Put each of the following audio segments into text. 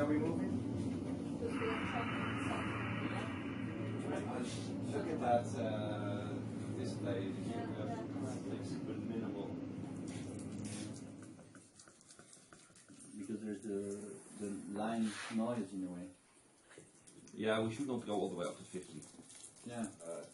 are we moving? Look at that display. You have flexible minimal. Because there's the line noise in a way. Yeah, we should not go all the way up to 50. Yeah.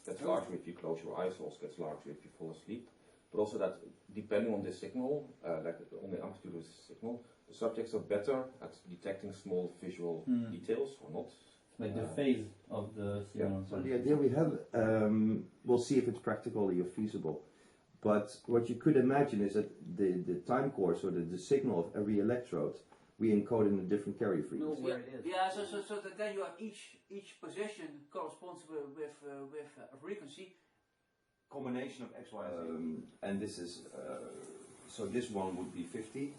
Gets larger if you close your eyes, also gets larger if you fall asleep. But also that, depending on the signal, like on the amplitude of the signal, the subjects are better at detecting small visual details or not. Like the phase of the signal. So the idea we have, we'll see if it's practically or feasible. But what you could imagine is that the time course or the signal of every electrode we encode in a different carrier frequency. Where it is. Yeah, so that then you have each position corresponds with a frequency. Combination of X, Y, and Z. And this is, so this one would be 50,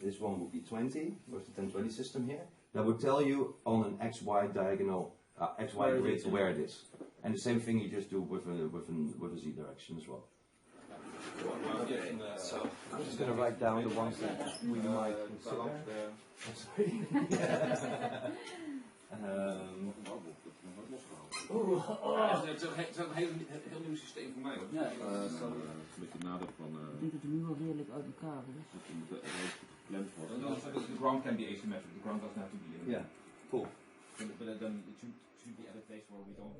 this one would be 20, with the 1020 system here. That would tell you on an XY diagonal, XY grid where it is. And the same thing you just do with a Z direction as well. Okay, so I'm just going to write down the ones that we might consider. Het is ook een heel nieuw systeem voor mij hoor. Ja. Een beetje nadruk van. Ik denk dat het nu wel redelijk uit elkaar is. Gepland wordt. The ground can be asymmetric. The ground doesn't have to be in. Yeah, cool. But then it should be at a place where we don't.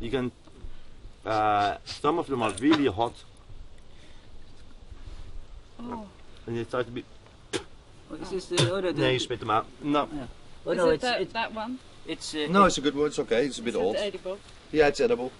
You can, some of them are really hot. Oh. And they start to be. Oh, is this the other? Nee, you spit them out. No. Yeah. Oh, Is no, it that one? It's No, it's a good one. It's okay. It's a bit Is old. it edible? Yeah, it's edible.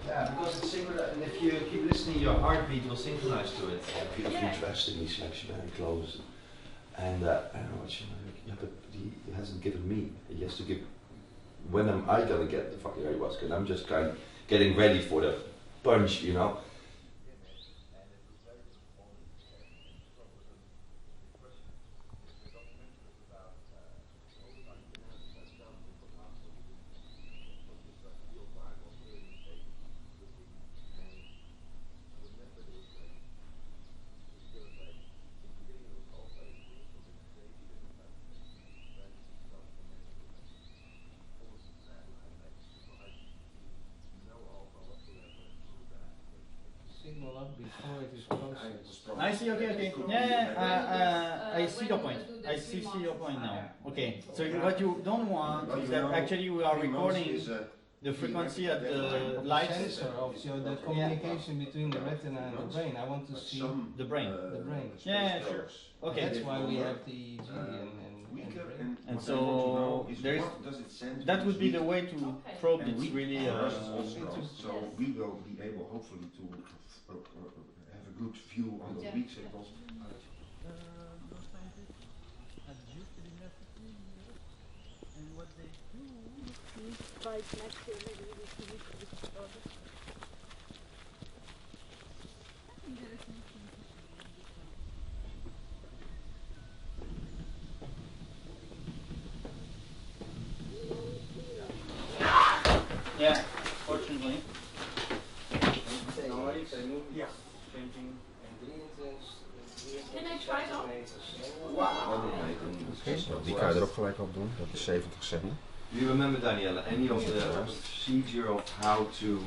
Yeah, because it's synchronized, and if you keep listening, your heartbeat will synchronize to it. If you're interested, he's actually very close. And I don't know what you know, yeah, but he hasn't given me. He has to give. When am I gonna get the fucking ayahuasca? And I'm just kind of getting ready for the punch, you know. Before it is processed. I see, okay. Yeah, I see your point. I see your point now. Okay, so what you don't want is that actually we are recording the frequency at the light sensor of the communication between the retina and the brain. I want to see the brain. The brain. Yeah, sure. Okay. That's why we have the EEG and so there's that would be the way to probe it really. So we will be able, hopefully, to have a good view on the weak signals. Yeah, fortunately. Die kan je er ook gelijk op doen, dat is 70 cent. Do you remember, Daniela, any of the procedure of how to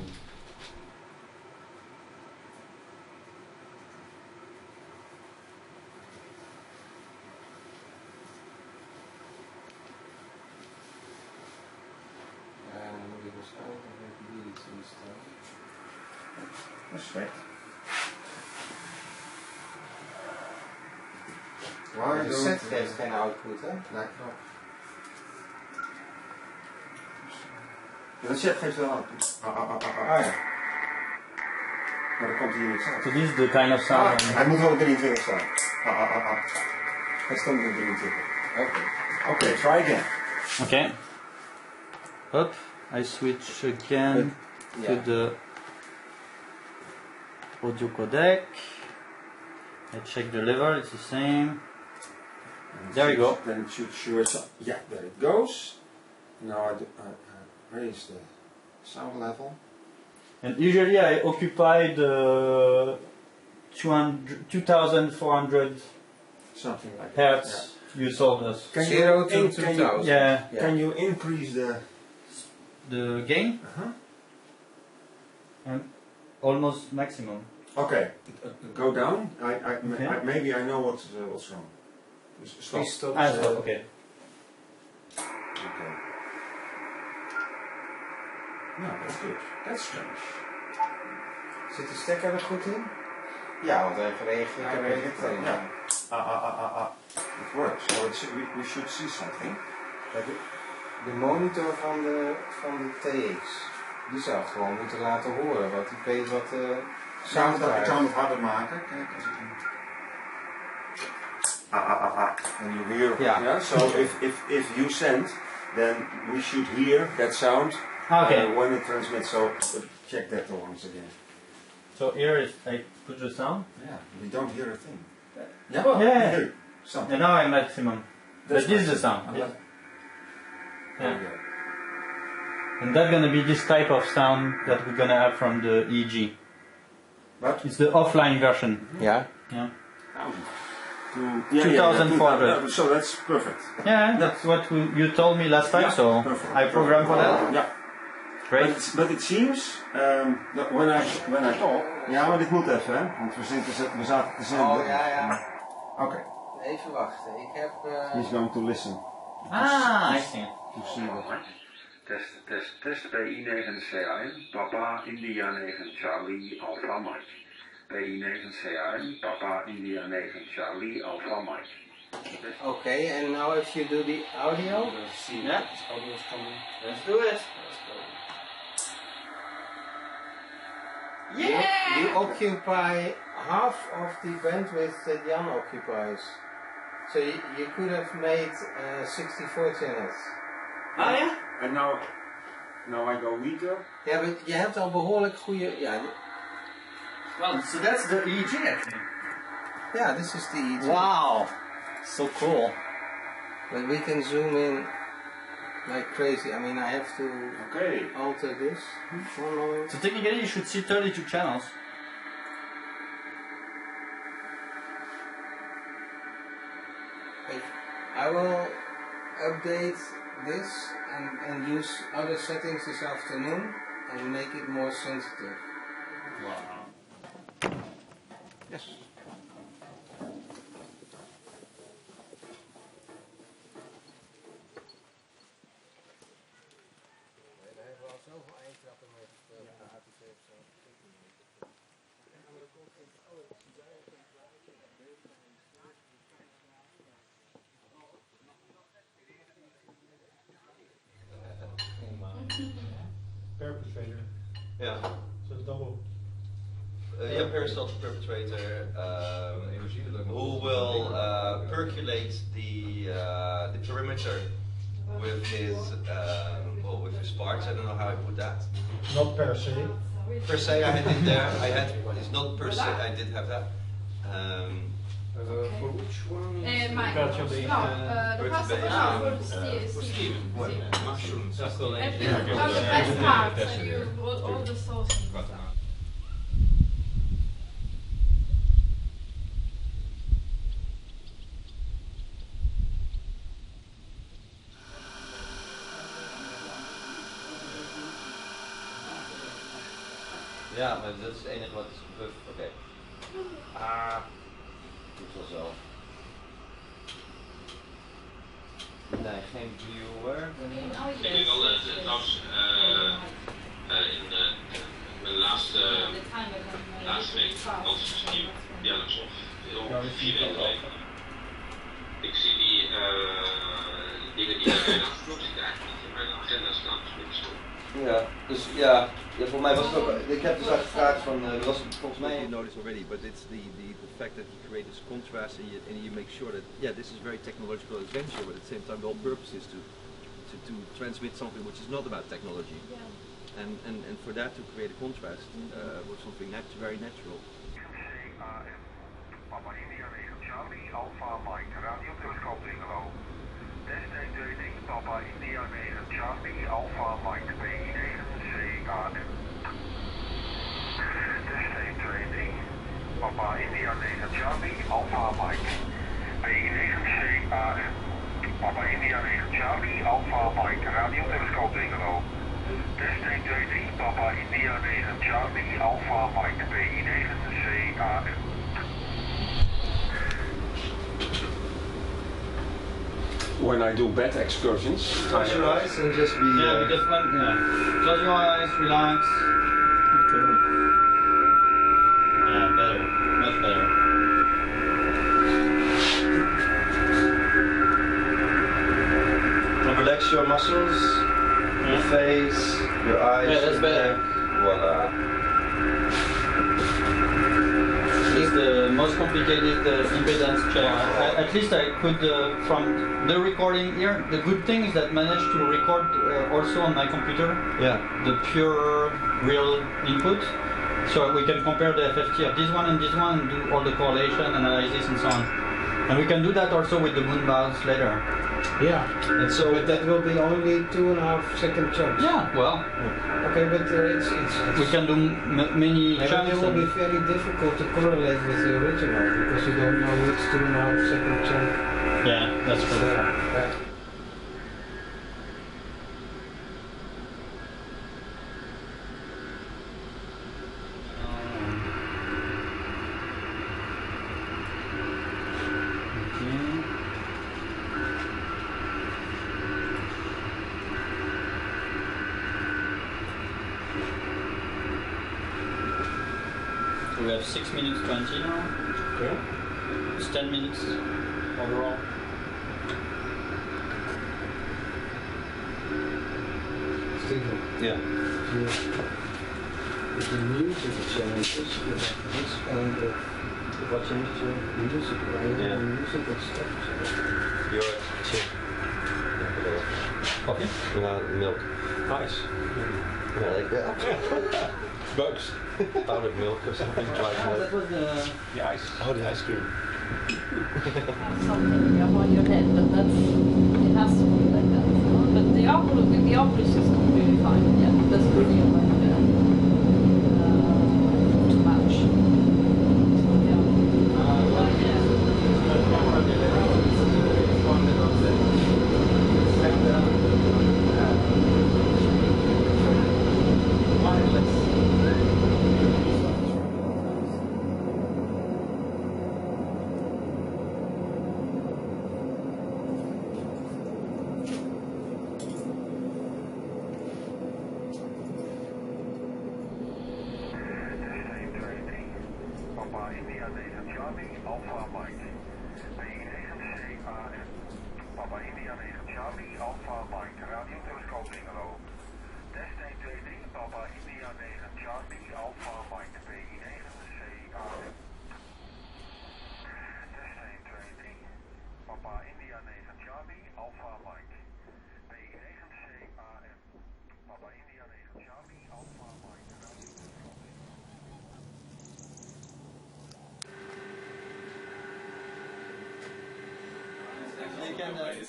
Perfect. Waar De set geeft geen output, hè? Ja, klopt. Ja, de set geeft wel output. Ah ja. Maar dan komt hier niks uit. So this is the kind of sound. Hij moet wel 23 staan. Hij stond op 23. Oké, try again. Okay. Up. I switch again to the audio codec. I check the level, it's the same. There we go. Then it should show us up. Yeah, there it goes. Now I raise the sound level. And usually I occupy the 2400 Something like hertz that. you told us. Can 0 to you, 2000. Yeah. Can you increase The gain? Uh-huh. Almost maximum. Okay, go down. Okay. Maybe I know what's wrong. Stop. Please stop. Stop, okay. Okay. No, that's good. That's strange. Zit de stekker er goed in? Ja, want hij reageert er meteen. Ja. It works. So we should see something. De monitor van de TX, die zou het gewoon moeten laten horen, want die weet wat Ik sound zou uit. hem harder maken. Kijk, als ik hem... And you hear. Yeah. Yeah. So if you send, then we should hear that sound Okay. when it transmits. So check that once again. So here is I put the sound. Yeah, we don't hear a thing. Yeah. we Yeah. hear something. And now I'm maximum. That's But this is the maximum. sound. Yeah. There Yeah. we go. And that's gonna be this type of sound that we're gonna have from the EG. What? It's the offline version. Ja. Yeah. 2400. So that's perfect. Yeah, that's what you told me last time, so perfect. I programmed for that. Yeah. Great. But it seems that when I talk. Ja, maar dit moet even, hè? Want we zaten te zenden. Oh ja. Okay. Even wachten, ik heb... He's going to listen. Ah, I see. To see what. Test PI9CAN, Papa India 9 Charlie Alpha Mike. PI9CAN, Papa India 9 Charlie Alpha Mike. Okay, and now if you do the audio, Yeah. Let's do it. you occupy half of the bandwidth that Jan occupies. So you could have made 64 channels. Ah, yeah? And now I go meter. Ja, maar je hebt al behoorlijk goede... Well, so that's the EEG actually. Ja, this is the EG. Wow. So cool. But we can zoom in like crazy. I mean, I have to Okay. alter this. One moment. So technically you should see 32 channels. I will update this and use other settings this afternoon and make it more sensitive. Wow. Yes. Perpetrator. Yeah. So double. Peristaltic perpetrator who will percolate the perimeter with his with his parts. I don't know how I put that. Not per se. Per se, I had it there. It's not per se. I did have that. For which one? Perturbation. For Steven. Mushrooms. All the sources. Ja, maar dat is het enige wat is gebeurd. Oké. Ah, doet wel zo. Nee, geen viewer. Ik weet wel trouwens in mijn laatste week als ja, dat is al 4 weken geleden. Ik zie die dingen die bij mij afgesproken zitten eigenlijk niet in mijn agenda staan. Ja, dus ja, voor mij was het ook, ik heb dus eigenlijk gevraagd van, er was volgens mij... You notice already, but it's the fact that you create this contrast and you make sure that, yeah, this is a very technological adventure, but at the same time the whole purpose is to transmit something which is not about technology. Yeah. And for that to create a contrast was something very natural. Papa India 9 Charlie, Alpha Mike, Radio Telescoop Ingelo. Test 1, 2, 3, Papa India 9 Charlie, Alpha Mike, PI 9 CAM. Test 1, 2, 3, Papa India 9 Charlie, Alpha Mike, PI 9 CAM. Papa India 9 Charlie, Alpha Mike, Radio Telescoop Ingelo. Test 1, 2, 3, Papa India 9 Charlie, Alpha Mike, PI 9 CAM. When I do bed excursions, close your eyes and just be. Yeah, because when close your eyes, relax. Okay. Yeah, better, much better. Relax your muscles, your face, your eyes. Yeah, that's better. Voila. It's the most complicated impedance check. At least I could, from the recording here, the good thing is that I managed to record also on my computer. Yeah. The pure, real input. So we can compare the FFT of this one and do all the correlation, analysis and so on. And we can do that also with the moon bars later. Yeah. And so, but that will be only 2.5 second chunks. Yeah, well. Okay, but it's we can do many chunks. It will be very difficult to correlate with the original because you don't know which 2.5 second chunk. Yeah, that's true. Yeah. We have 6 minutes 20 now. Okay. It's 10 minutes overall. Steven. Yeah. If the music changes, this kind of what changes your music, right? Yeah. Music and stuff. Your chip. Coffee? Milk. nice. Yeah, like that. Bugs. Powdered milk or something. Dried milk. That was the ice. Oh, the ice cream. Something you have on your head, but it has to be like that. But the Oculus is completely fine. Yeah, that's pretty like to match. So yeah.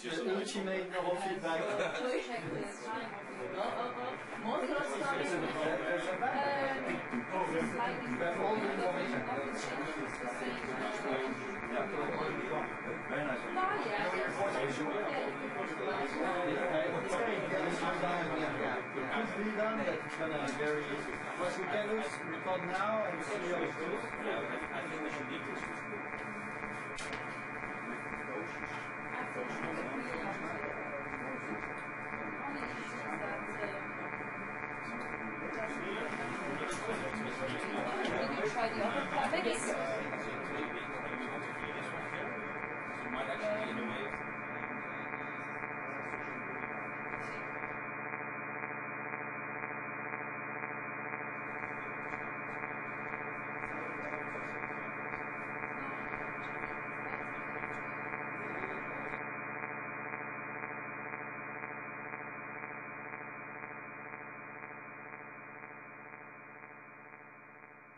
You can ultimate neurofeedback. Very nice. fully done, but it's gonna be very. Plus, we can record now and see how it goes. I think we should leave this.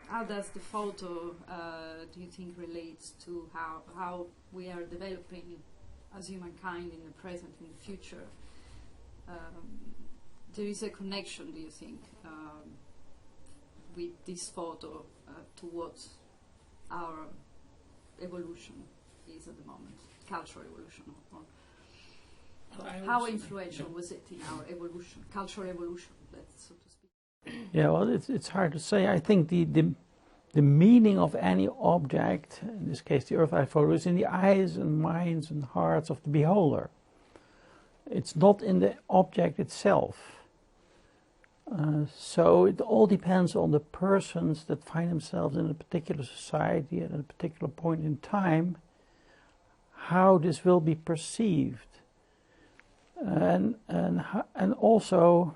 How does the photo, do you think, relates to how we are developing as humankind in the present, in the future? There is a connection, do you think, with this photo to what our evolution is at the moment, cultural evolution? How influential was it in our evolution, cultural evolution, so to speak? Yeah, well, it's hard to say. I think the meaning of any object, in this case the Earth-eye photo, is in the eyes and minds and hearts of the beholder. It's not in the object itself. So it all depends on the persons that find themselves in a particular society at a particular point in time, how this will be perceived. And also,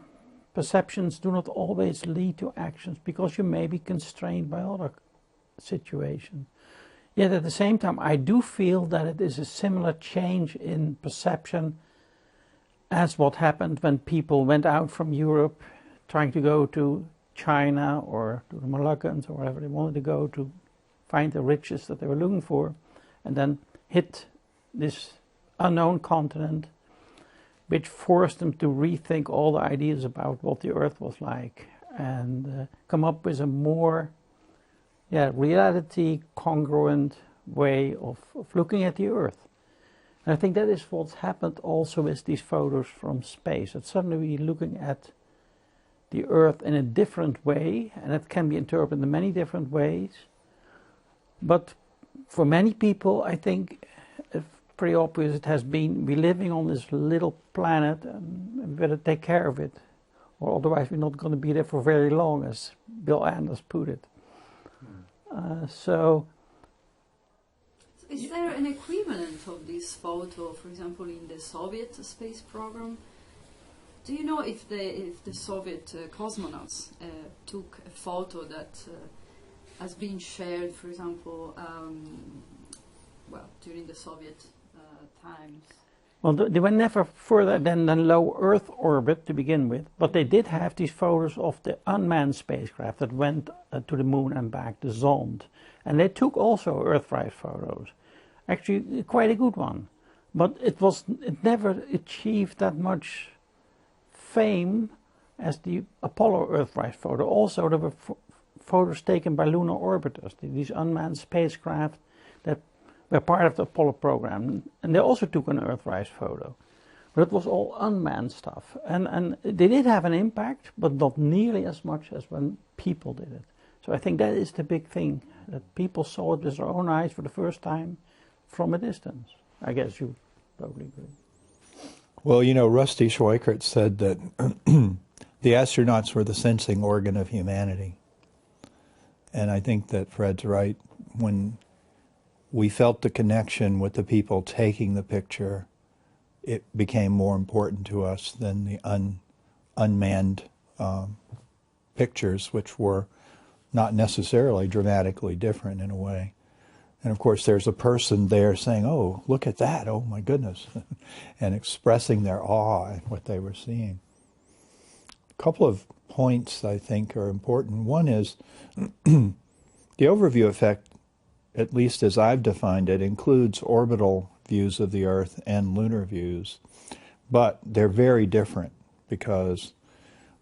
perceptions do not always lead to actions because you may be constrained by other situations. Yet at the same time, I do feel that it is a similar change in perception as what happened when people went out from Europe trying to go to China or to the Moluccans or wherever they wanted to go to find the riches that they were looking for, and then hit this unknown continent, which forced them to rethink all the ideas about what the Earth was like and come up with a more reality congruent way of looking at the Earth. And I think that is what's happened also with these photos from space, that suddenly we're looking at the Earth in a different way, and it can be interpreted in many different ways. But for many people, I think pretty obvious it has been, we're living on this little planet and we better take care of it, or otherwise we're not going to be there for very long, as Bill Anders put it. So is there an equivalent of this photo, for example, in the Soviet space program? Do you know if the Soviet cosmonauts took a photo that has been shared, for example, during the Soviet times? Well, they were never further than low Earth orbit to begin with, but they did have these photos of the unmanned spacecraft that went to the moon and back, the Zond. And they took also Earthrise photos. Actually, quite a good one. But it never achieved that much fame as the Apollo Earthrise photo. Also, there were photos taken by lunar orbiters, these unmanned spacecraft that were part of the Apollo program, and they also took an Earthrise photo. But it was all unmanned stuff. And they did have an impact, but not nearly as much as when people did it. So I think that is the big thing, that people saw it with their own eyes for the first time from a distance. I guess you probably agree. Well, you know, Rusty Schweikert said that the astronauts were the sensing organ of humanity. And I think that Fred's right. When we felt the connection with the people taking the picture, it became more important to us than the unmanned pictures, which were not necessarily dramatically different in a way. And of course there's a person there saying, oh, look at that, oh my goodness, and expressing their awe at what they were seeing. A couple of points I think are important. One is the overview effect, at least as I've defined it, includes orbital views of the Earth and lunar views, but they're very different because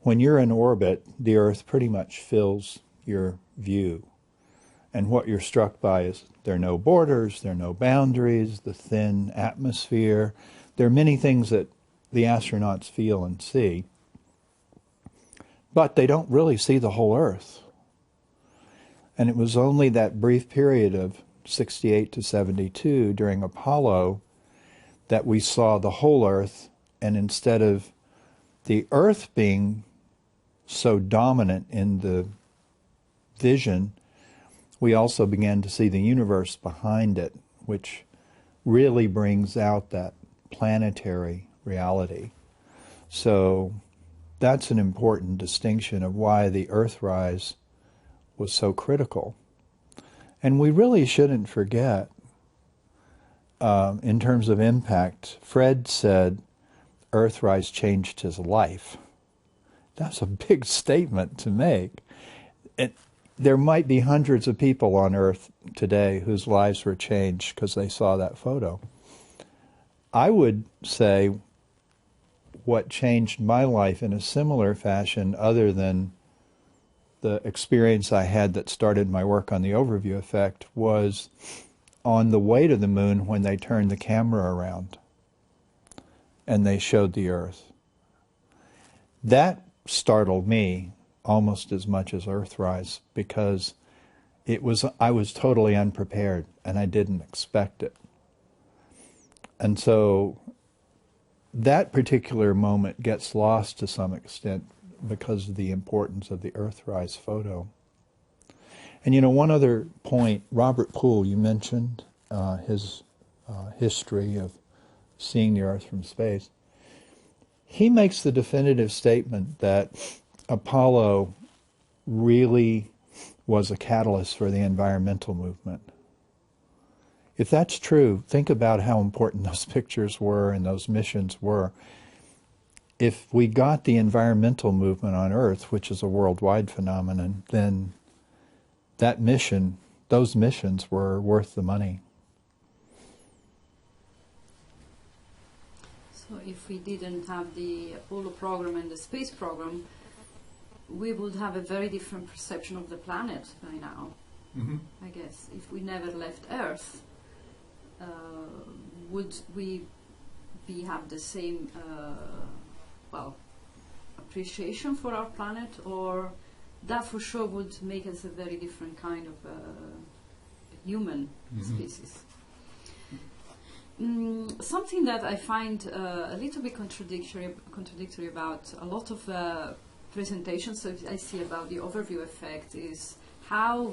when you're in orbit, the Earth pretty much fills your view. And what you're struck by is there are no borders, there are no boundaries, the thin atmosphere. There are many things that the astronauts feel and see. but they don't really see the whole Earth. And it was only that brief period of 68 to 72 during Apollo that we saw the whole Earth, and instead of the Earth being so dominant in the vision, we also began to see the universe behind it, which really brings out that planetary reality. So that's an important distinction of why the Earthrise was so critical. And we really shouldn't forget, in terms of impact, Fred said Earthrise changed his life. That's a big statement to make. There might be hundreds of people on Earth today whose lives were changed because they saw that photo. I would say what changed my life in a similar fashion, other than the experience I had that started my work on the overview effect, was on the way to the moon when they turned the camera around and they showed the Earth. That startled me almost as much as Earthrise, because I was totally unprepared and I didn't expect it. And so that particular moment gets lost to some extent because of the importance of the Earthrise photo. And you know, one other point, Robert Poole, you mentioned his history of seeing the Earth from space. He makes the definitive statement that Apollo really was a catalyst for the environmental movement. If that's true, think about how important those pictures were and those missions were. If we got the environmental movement on Earth, which is a worldwide phenomenon, then that mission, those missions were worth the money. So if we didn't have the Apollo program and the space program, we would have a very different perception of the planet by now. Mm-hmm. I guess if we never left Earth, would we have the same appreciation for our planet, or that for sure would make us a very different kind of human species? Something that I find a little bit contradictory about a lot of presentations that I see about the overview effect is how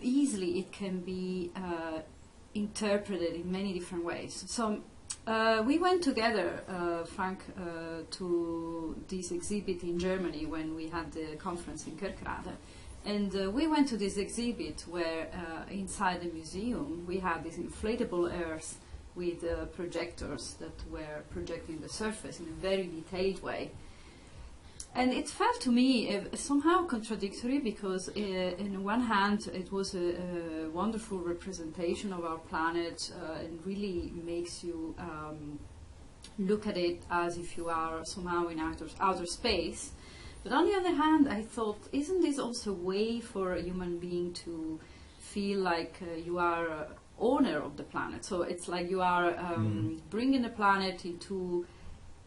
easily it can be interpreted in many different ways. So we went together, Frank, to this exhibit in Germany when we had the conference in Kerkrade. And we went to this exhibit where inside the museum we had this inflatable Earth with projectors that were projecting the surface in a very detailed way. And it felt to me somehow contradictory, because in one hand it was a wonderful representation of our planet and really makes you look at it as if you are somehow in outer space. But on the other hand, I thought, isn't this also a way for a human being to feel like you are owner of the planet? So it's like you are bringing the planet into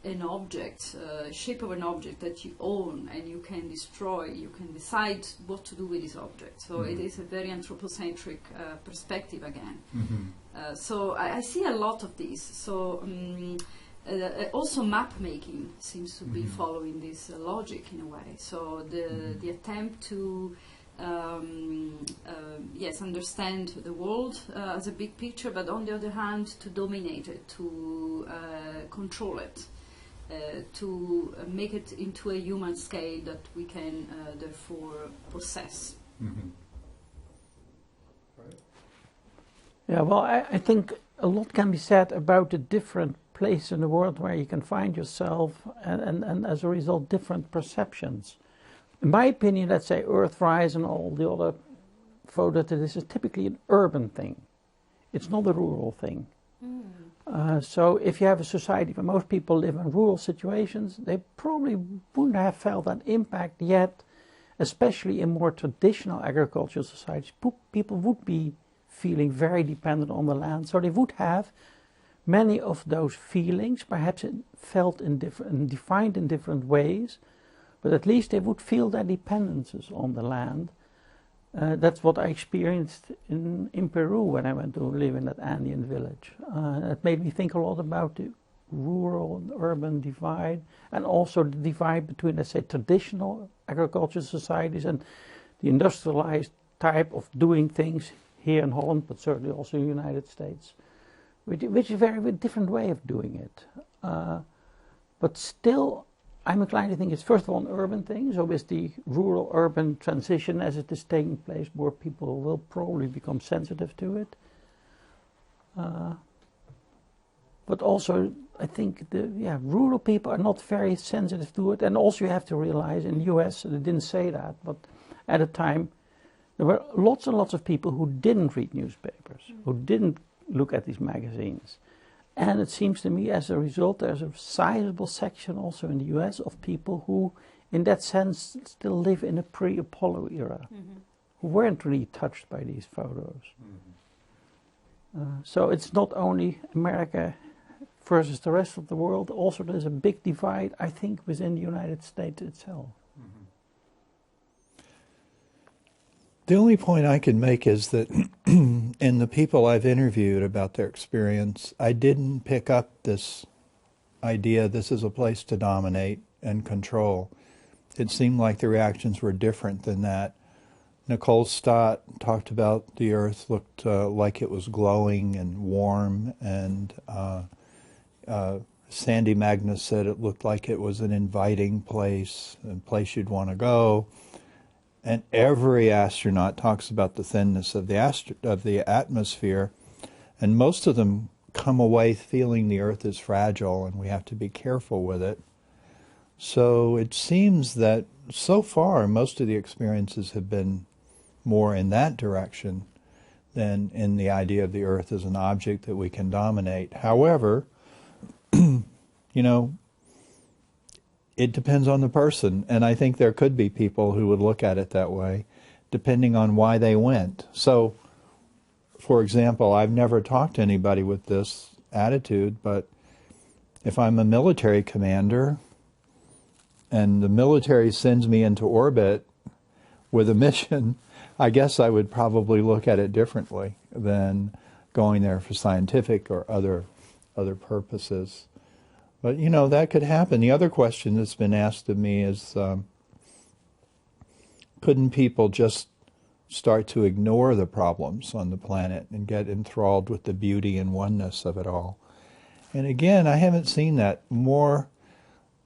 an object, shape of an object that you own and you can destroy, you can decide what to do with this object. So it is a very anthropocentric perspective again. So I see a lot of these. So also map making seems to be following this logic in a way. So the attempt to yes, understand the world as a big picture, but on the other hand to dominate it, to control it, to make it into a human scale that we can therefore possess. Yeah, well, I think a lot can be said about the different places in the world where you can find yourself, and as a result, different perceptions. In my opinion, let's say Earthrise and all the other photos, this is typically an urban thing. It's not a rural thing. So if you have a society where most people live in rural situations, they probably wouldn't have felt that impact yet, especially in more traditional agricultural societies. People would be feeling very dependent on the land, so they would have many of those feelings, perhaps felt in different, defined in different ways, but at least they would feel their dependencies on the land. That's what I experienced in Peru when I went to live in that Andean village. It made me think a lot about the rural and urban divide, and also the divide between, let's say, traditional agricultural societies and the industrialized type of doing things here in Holland, but certainly also in the United States, which is a very different way of doing it. But still, I'm inclined to think it's first of all an urban thing. So with the rural-urban transition as it is taking place, more people will probably become sensitive to it. But also, I think rural people are not very sensitive to it. And also you have to realize in the US, they didn't say that, but at a time, there were lots and lots of people who didn't read newspapers, who didn't look at these magazines. And it seems to me, as a result, there's a sizable section also in the US of people who, in that sense, still live in a pre-Apollo era, who weren't really touched by these photos. So it's not only America versus the rest of the world, also there's a big divide, I think, within the United States itself. The only point I can make is that in the people I've interviewed about their experience, I didn't pick up this idea this is a place to dominate and control. It seemed like the reactions were different than that. Nicole Stott talked about the earth looked like it was glowing and warm, and Sandy Magnus said it looked like it was an inviting place, a place you'd want to go. And every astronaut talks about the thinness of the atmosphere, and most of them come away feeling the Earth is fragile and we have to be careful with it. So it seems that so far most of the experiences have been more in that direction than in the idea of the Earth as an object that we can dominate. However, you know, it depends on the person, and I think there could be people who would look at it that way, depending on why they went. So, for example, I've never talked to anybody with this attitude, but if I'm a military commander and the military sends me into orbit with a mission, I guess I would probably look at it differently than going there for scientific or other purposes. But, you know, that could happen. The other question that's been asked of me is, couldn't people just start to ignore the problems on the planet and get enthralled with the beauty and oneness of it all? And again, I haven't seen that. More,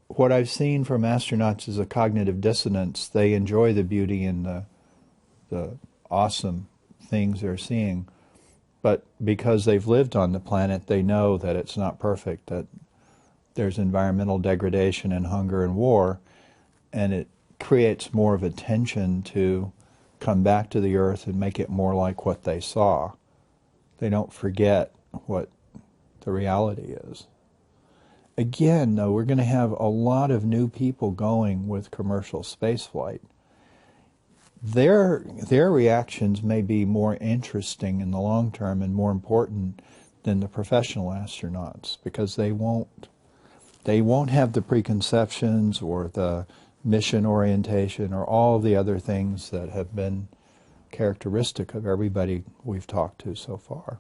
what I've seen from astronauts is a cognitive dissonance. They enjoy the beauty and the awesome things they're seeing. But because they've lived on the planet, they know that it's not perfect, that there's environmental degradation and hunger and war, and it creates more of a tension to come back to the Earth and make it more like what they saw. They don't forget what the reality is. Again, though, we're going to have a lot of new people going with commercial spaceflight. Their reactions may be more interesting in the long term and more important than the professional astronauts, because they won't have the preconceptions or the mission orientation or all the other things that have been characteristic of everybody we've talked to so far.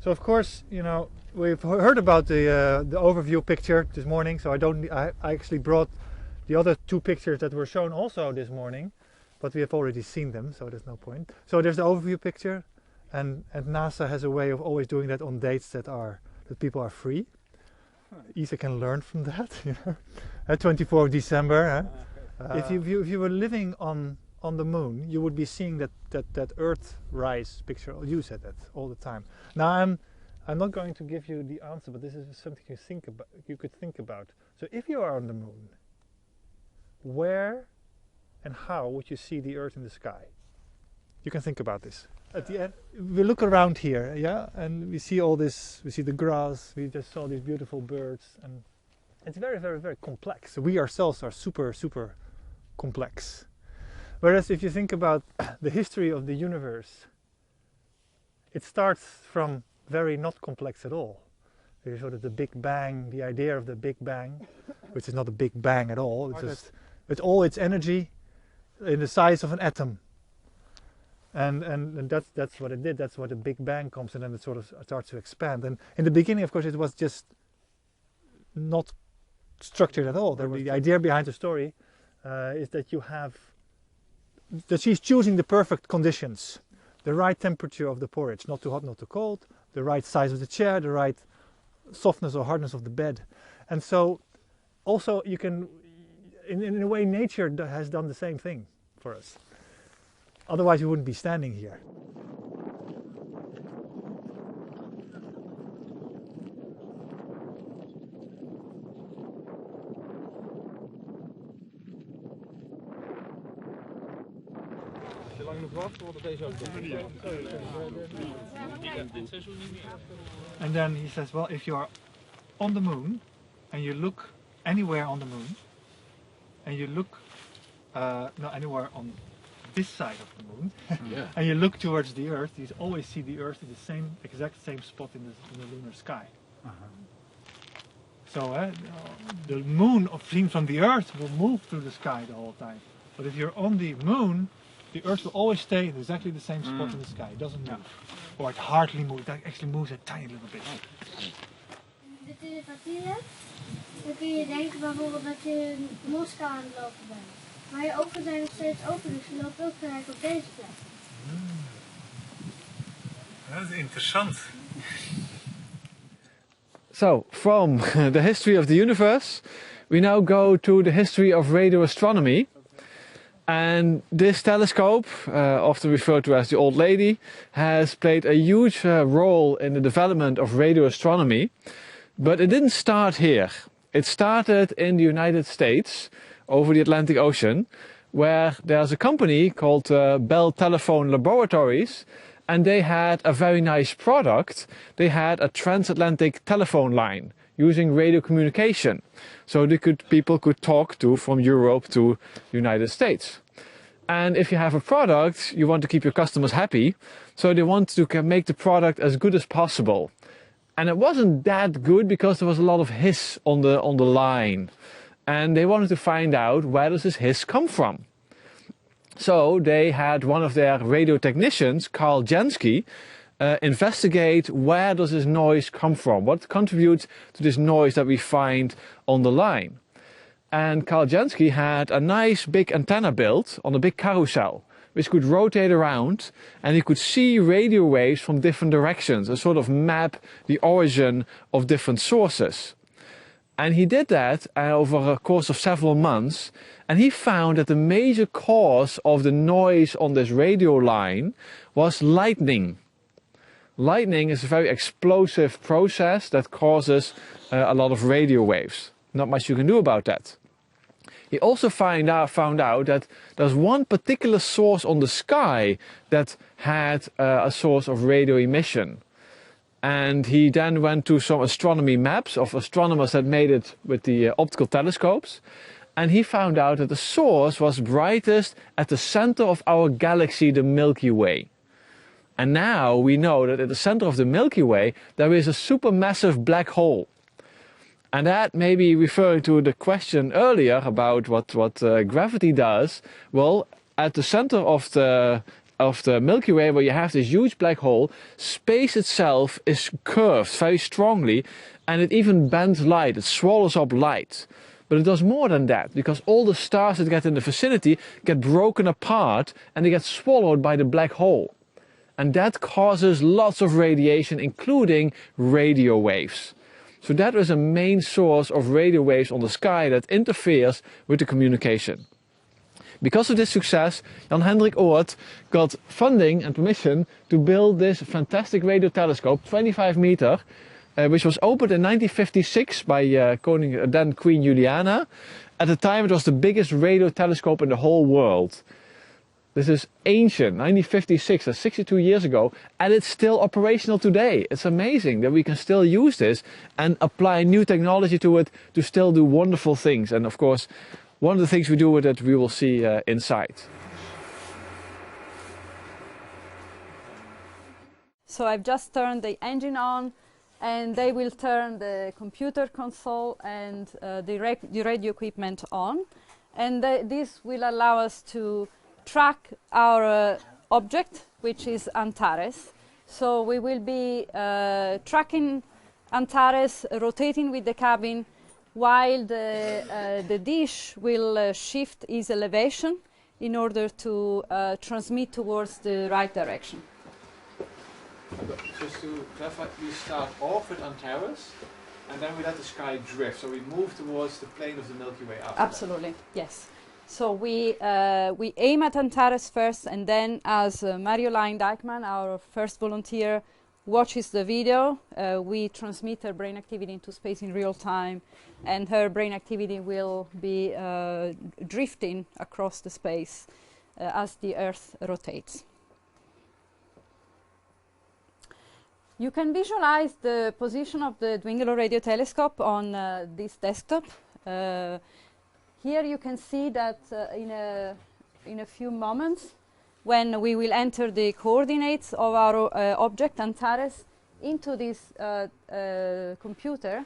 So of course, you know, we've heard about the overview picture this morning. So I actually brought the other two pictures that were shown also this morning, but we have already seen them, so there's no point. So there's the overview picture, and NASA has a way of always doing that on dates that people are free. ESA can learn from that. You know, at 24th of December. If you were living on the moon, you would be seeing that Earth rise picture. You said that all the time. Now I'm not going to give you the answer, but this is something you could think about. So if you are on the moon, where and how would you see the Earth in the sky? You can think about this. At the end, we look around here, yeah, and we see all this. We see the grass. We just saw these beautiful birds, and it's very, very, very complex. We ourselves are super, super complex. Whereas if you think about the history of the universe, it starts from very not complex at all. There's sort of the Big Bang, the idea of the Big Bang, which is not a Big Bang at all. It's just, it's all its energy in the size of an atom. And that's what it did. That's what the Big Bang comes, and then it sort of starts to expand. And in the beginning, of course, it was just not structured at all. The idea behind the story is that you have, that she's choosing the perfect conditions, the right temperature of the porridge, not too hot, not too cold, the right size of the chair, the right softness or hardness of the bed. And so also you can, in a way, nature has done the same thing for us. Otherwise we wouldn't be standing here. And then he says, well, if you are on the moon and you look anywhere on the moon and you look anywhere on this side of the moon and you look towards the Earth, you always see the Earth in the exact same spot in the lunar sky. So the moon seen from the Earth will move through the sky the whole time. But if you're on the moon, the Earth will always stay in exactly the same spot in the sky. It doesn't move. Or it hardly moves. It actually moves a tiny little bit. De telepathie hebt, dan kun je denken bijvoorbeeld dat je in Moskou aan het lopen bent. Maar je ogen zijn nog steeds open, dus je loopt ook gelijk op deze plek. Dat is interessant. So, from the history of the universe, we now go to the history of radio astronomy. And this telescope, often referred to as the Old Lady, has played a huge role in the development of radio astronomy. But it didn't start here. It started in the United States, over the Atlantic Ocean, where there's a company called Bell Telephone Laboratories, and they had a very nice product. They had a transatlantic telephone line using radio communication. So people could talk to from Europe to the United States. And if you have a product, you want to keep your customers happy. So they want to make the product as good as possible. And it wasn't that good because there was a lot of hiss on the line. And they wanted to find out, where does this hiss come from? So they had one of their radio technicians, Carl Jansky, investigate where does this noise come from? What contributes to this noise that we find on the line? And Carl Jansky had a nice big antenna built on a big carousel, which could rotate around, and he could see radio waves from different directions and sort of map the origin of different sources. And he did that over a course of several months, and he found that the major cause of the noise on this radio line was lightning. Lightning is a very explosive process that causes a lot of radio waves. Not much you can do about that. He also found out that there's one particular source on the sky that had a source of radio emission. And he then went to some astronomy maps of astronomers that made it with the optical telescopes. And he found out that the source was brightest at the center of our galaxy, the Milky Way. And now we know that at the center of the Milky Way there is a supermassive black hole. And that may be referring to the question earlier about what gravity does. Well, at the center of the Milky Way, where you have this huge black hole, space itself is curved very strongly, and it even bends light, it swallows up light. But it does more than that, because all the stars that get in the vicinity get broken apart and they get swallowed by the black hole. And that causes lots of radiation, including radio waves. So that is a main source of radio waves on the sky that interferes with the communication. Because of this success, Jan Hendrik Oort got funding and permission to build this fantastic radio telescope, 25 meter, which was opened in 1956 by then Queen Juliana. At the time it was the biggest radio telescope in the whole world. This is ancient, 1956, that's 62 years ago, and it's still operational today. It's amazing that we can still use this and apply new technology to it to still do wonderful things. And of course, one of the things we do with it, we will see inside. So I've just turned the engine on, and they will turn the computer console and the radio equipment on. And this will allow us to track our object, which is Antares. So we will be tracking Antares, rotating with the cabin, while the dish will shift its elevation in order to transmit towards the right direction. Just to clarify, we start off with Antares, and then we let the sky drift. So we move towards the plane of the Milky Way after Absolutely, yes. So we aim at Antares first, and then as Mario Dijkman, our first volunteer, watches the video, we transmit her brain activity into space in real time, and her brain activity will be drifting across the space as the Earth rotates. You can visualize the position of the Dwingelo radio telescope on this desktop. Here you can see that in a few moments, when we will enter the coordinates of our object Antares into this computer,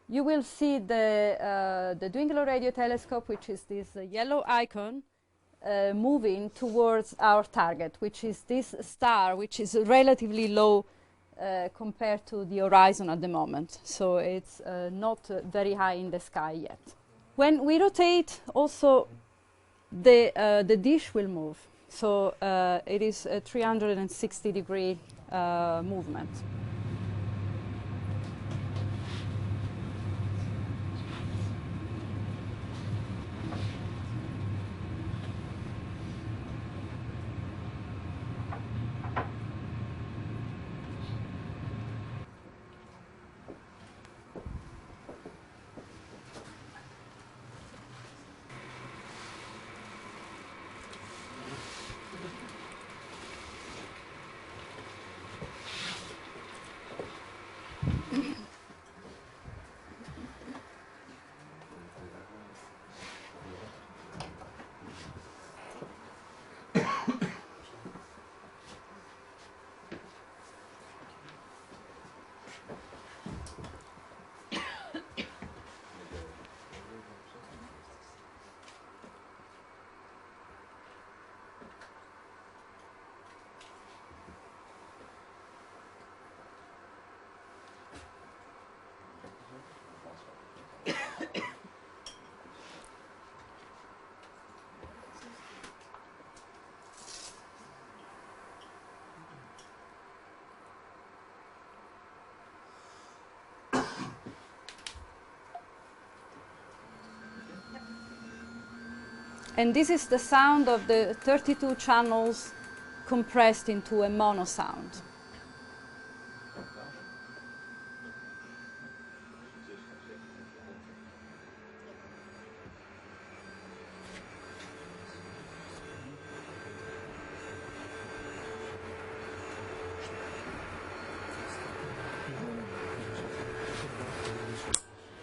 you will see the Dwingelo radio telescope, which is this yellow icon, moving towards our target, which is this star, which is relatively low compared to the horizon at the moment. So it's not very high in the sky yet. When we rotate, also the dish will move. So it is a 360-degree movement. And this is the sound of the 32 channels compressed into a mono sound.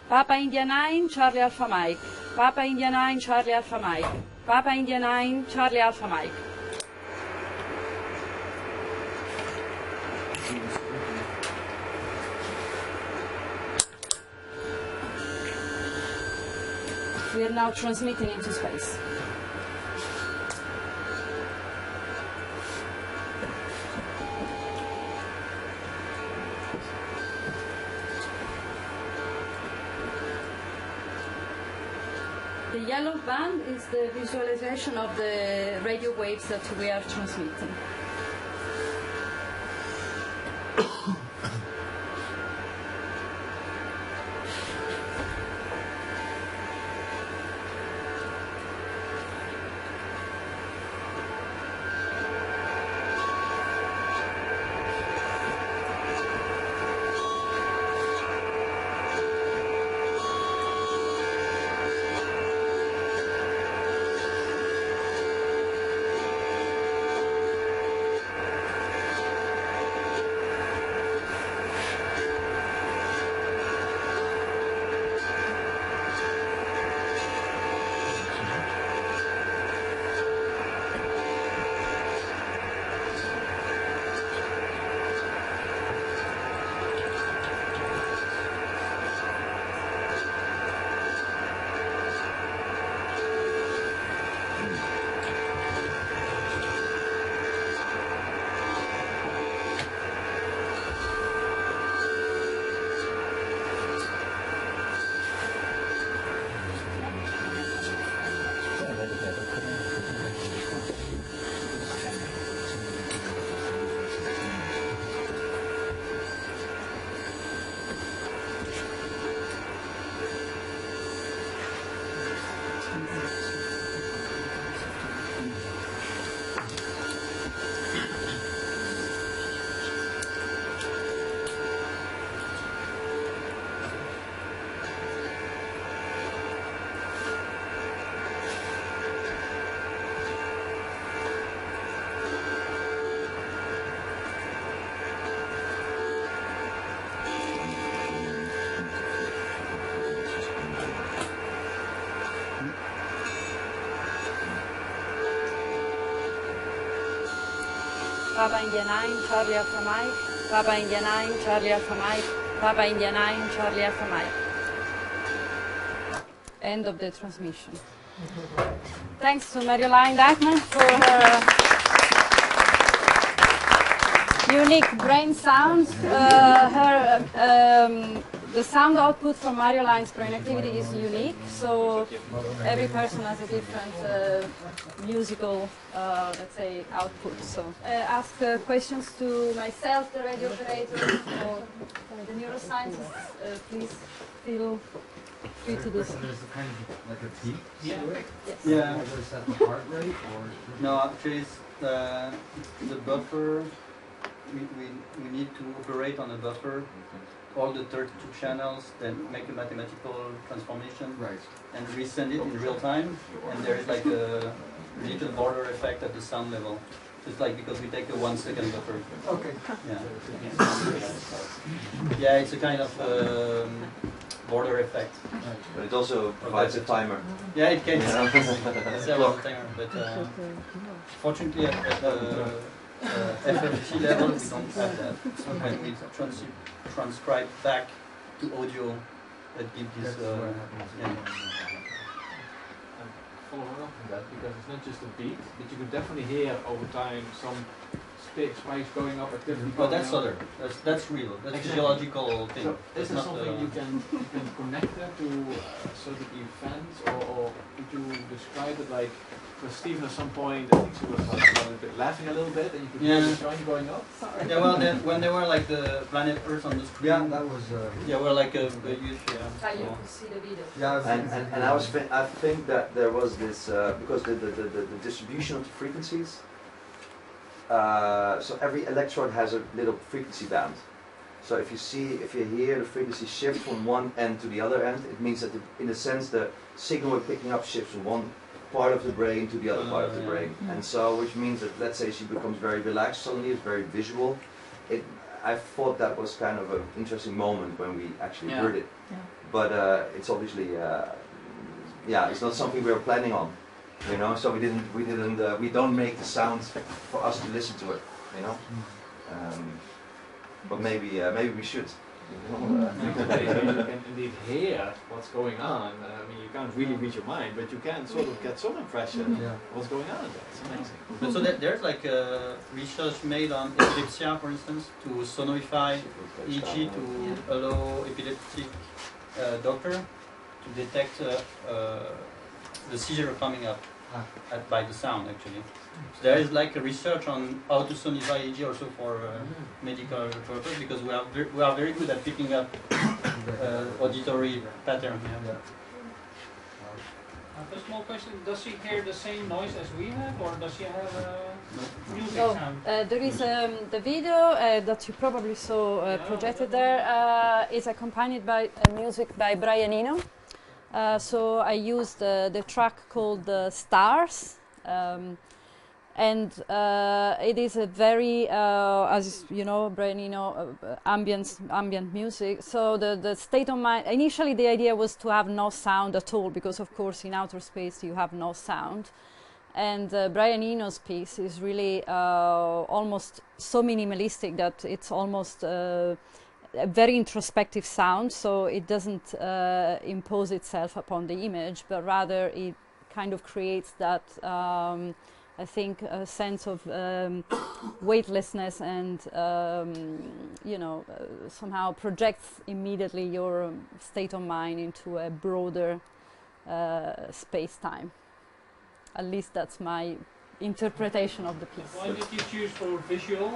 Papa India 9, Charlie Alpha Mike. Papa India 9, Charlie Alpha Mike. Papa India 9, Charlie Alpha Mike. We are now transmitting into space. The yellow band is the visualization of the radio waves that we are transmitting. Papa India 9, Charlie Alpha Mike, Papa India 9, Charlie Alpha Mike, Papa India 9, Charlie Alpha Mike. End of the transmission. Thanks to Marjolein Dijkman for her unique brain sound. The sound output from Marjolein's brain activity is unique, so every person has a different musical, let's say, output. So ask questions to myself, the radio operator, or the neuroscientists. Please feel free to do so. There's a kind of like a beat to it? Yes. Yeah. Is that the heart rate or? No, actually it's the buffer. We need to operate on a buffer. All the 32 channels, then make a mathematical transformation, right, and resend it in real time. And there is like a little border effect at the sound level. It's like because we take a 1 second buffer. Okay. Yeah. Yeah, it's a kind of border effect. But it also provides a timer. Yeah, it can. Yeah. Several timer, but fortunately at FFT level we don't have that. So when we transcribe back to audio, that gives this. Following up on that, because it's not just a beat, but you could definitely hear over time some spikes going up, activity. But that's other. That's real. That's exactly. Physiological thing. So is there not something you can connect that to certain events, or could you describe it like? Because Stephen at some point, I think she was laughing a little bit, and you could hear the joint going up. Sorry. Yeah, well, then, when they were like the planet Earth on the screen. Yeah, that was. Yeah, we're like a huge. You could see the video. Yeah, and I think that there was this because the distribution of the frequencies. So every electrode has a little frequency band. So if you hear the frequency shift from one end to the other end, it means that in a sense the signal we're picking up shifts from one part of the brain to the other part of the brain. And so, which means that, let's say she becomes very relaxed suddenly, it's very visual. I thought that was kind of an interesting moment when we actually heard it. Yeah. But it's obviously, it's not something we were planning on, you know. So we don't make the sound for us to listen to it, you know. But maybe we should. You can indeed hear what's going on. I mean, you can't really read your mind, but you can sort of get some impression of what's going on. It's amazing. But so there's like research made on epilepsy, for instance, to sonorify EEG to allow epileptic doctor to detect the seizure coming up by the sound, actually. So there is like a research on how to sonify EEG also for medical purpose, because we are very good at picking up auditory pattern. Yeah. A small question: does she hear the same noise as we have, or does she have music So sound? there is the video that you probably saw projected there is accompanied by music by Brian Eno. So I used the track called Stars. And it is a very, as you know, Brian Eno, ambient music. So the state of mind, initially the idea was to have no sound at all, because of course in outer space you have no sound. And Brian Eno's piece is really almost so minimalistic that it's almost a very introspective sound, so it doesn't impose itself upon the image, but rather it kind of creates that I think a sense of weightlessness and somehow projects immediately your state of mind into a broader space-time. At least that's my interpretation of the piece. Why did you choose for visual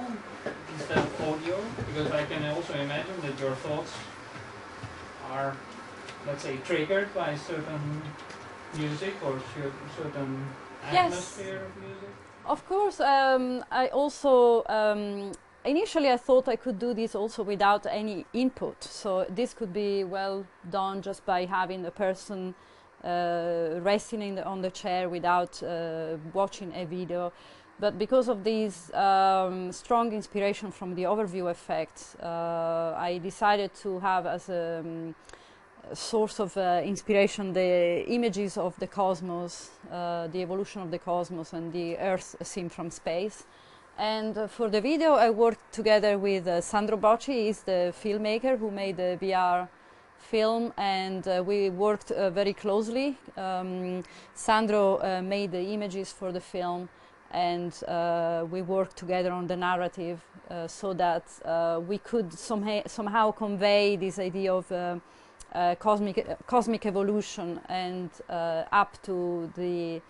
instead of audio? Because I can also imagine that your thoughts are, let's say, triggered by certain music or certain atmosphere of music? Of course. I also initially I thought I could do this also without any input. So this could be well done just by having the person resting on the chair without watching a video. But because of this strong inspiration from the overview effect, I decided to have as a source of inspiration the images of the cosmos, the evolution of the cosmos and the Earth seen from space. And for the video, I worked together with Sandro Bocci. He's the filmmaker who made the VR film, and we worked very closely. Sandro made the images for the film, and we worked together on the narrative so that we could somehow convey this idea of cosmic evolution and up to the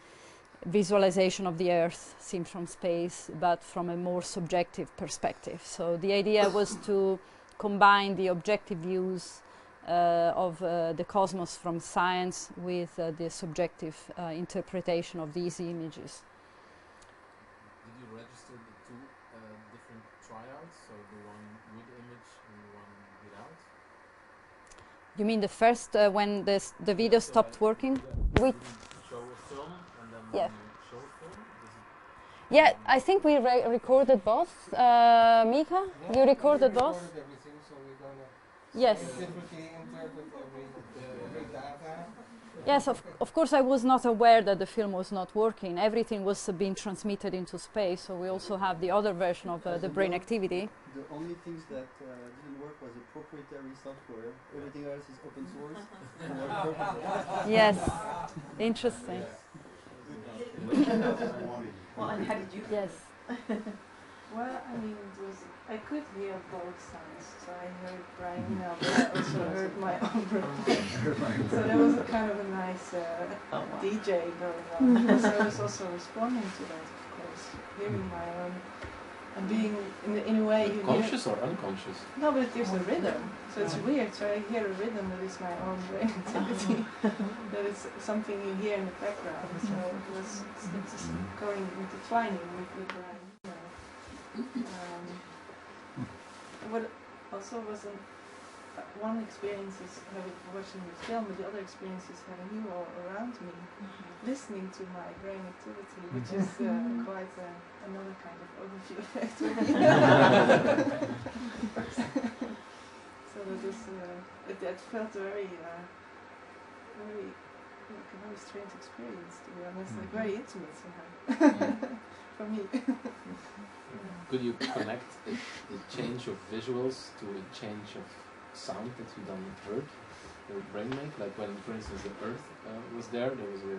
visualization of the Earth seen from space, but from a more subjective perspective. So the idea was to combine the objective views of the cosmos from science with the subjective interpretation of these images. Did you register the two different tryouts, so the one with image and the one without? You mean the first when the video stopped working? Show a film and then yeah. Show a film? Yeah, I think we recorded both. Mika, you recorded both? Everything, so we're gonna yes. specifically interpret every data. Yes, of course I was not aware that the film was not working. Everything was being transmitted into space, so we also have the other version of the brain activity. The only things that didn't work was the proprietary software. Everything else is open source. Yes, interesting. Well, and how did you? Yes. Well, I mean, I could hear both sounds. So I heard Brian now, but I also heard my own breath. So there was a kind of a nice DJ going on. So I was also responding to that, of course, hearing my own, and being in a way. Conscious or unconscious? No, but there's a rhythm. So it's weird. So I hear a rhythm that is my own brain activity. That is something you hear in the background. So it was it's going intertwining with Brian. What also was one experience is watching the film, but the other experience is having you all around me, listening to my brain activity, which is quite another kind of overview effect for me. So that is, it felt very, very, like a very strange experience, to be honest, like very intimate somehow, for me. Could you connect the change of visuals to a change of sound that you then heard your brain make? Like when, for instance, the Earth was there was a...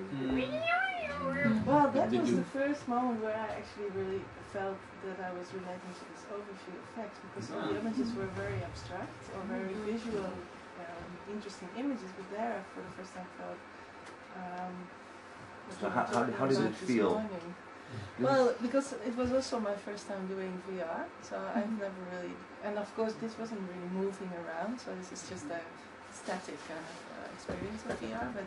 Well, that was the first moment where I actually really felt that I was relating to this overview effect, because all the images were very abstract or very visual, interesting images, but there I for the first time felt... so how did it feel? Well, because it was also my first time doing VR, so I've never really, and of course this wasn't really moving around, so this is just a static kind of experience of VR, but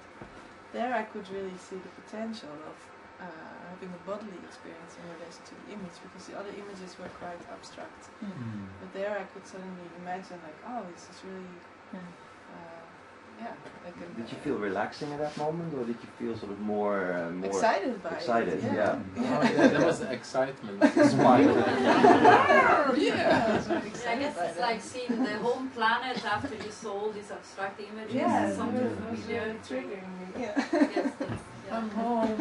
there I could really see the potential of having a bodily experience in relation to the image, because the other images were quite abstract, but there I could suddenly imagine like, oh, this is really... yeah, did you feel relaxing at that moment, or did you feel sort of more excited by excited? it? Yeah. Oh, yeah, there was the excitement. Yeah. I guess it's like seeing the home planet after you saw all these abstract images. Yeah, something familiar, triggering me. Yeah. Yes, I'm home.